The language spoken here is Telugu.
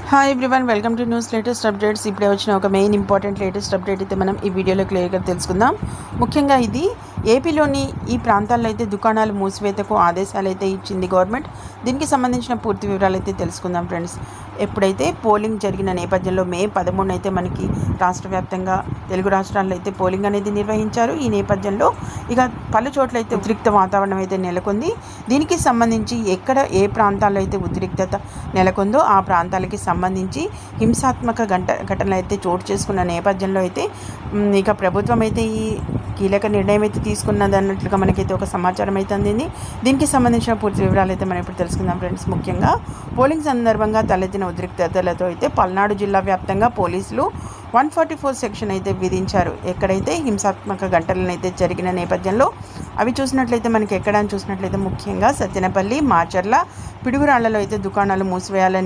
Hi everyone, welcome to news latest updates. ఇప్పుడే వచ్చిన ఒక మెయిన్ ఇంపార్టెంట్ లేటెస్ట్ అప్డేట్ అయితే మనం ఈ వీడియోలో క్లియర్గా తెలుసుకుందాం. ముఖ్యంగా ఇది ఏపీలోని ఈ ప్రాంతాల్లో అయితే దుకాణాలు మూసివేతకు ఆదేశాలు అయితే ఇచ్చింది గవర్నమెంట్. దీనికి సంబంధించిన పూర్తి వివరాలు అయితే తెలుసుకుందాం ఫ్రెండ్స్. ఎప్పుడైతే పోలింగ్ జరిగిన నేపథ్యంలో మే 13 అయితే మనకి రాష్ట్ర వ్యాప్తంగా తెలుగు రాష్ట్రాల్లో అయితే పోలింగ్ అనేది నిర్వహించారు. ఈ నేపథ్యంలో ఇక పలు చోట్ల అయితే ఉద్రిక్త వాతావరణం అయితే నెలకొంది. దీనికి సంబంధించి ఎక్కడ ఏ ప్రాంతాల్లో అయితే ఉద్రిక్తత నెలకొందో ఆ ప్రాంతాలకి సంబంధించి హింసాత్మక ఘటనలు అయితే చోటు చేసుకున్న నేపథ్యంలో అయితే ఇక ప్రభుత్వం అయితే ఈ కీలక నిర్ణయం అయితే తీసుకున్నది అన్నట్లుగా మనకైతే ఒక సమాచారం అయితే అందింది. దీనికి సంబంధించిన పూర్తి వివరాలు అయితే మనం ఇప్పుడు తెలుసుకుందాం ఫ్రెండ్స్. ముఖ్యంగా పోలింగ్ సందర్భంగా తలెత్తిన ఉద్రిక్తతలతో అయితే పల్నాడు జిల్లా వ్యాప్తంగా పోలీసులు 144 సెక్షన్ అయితే విధించారు. ఎక్కడైతే హింసాత్మక ఘటనలు అయితే జరిగిన నేపథ్యంలో అవి చూసినట్లయితే మనకి ఎక్కడని చూసినట్లయితే ముఖ్యంగా సత్తెనపల్లి, మాచర్ల, పిడుగురాళ్లలో అయితే దుకాణాలు మూసివేయాలని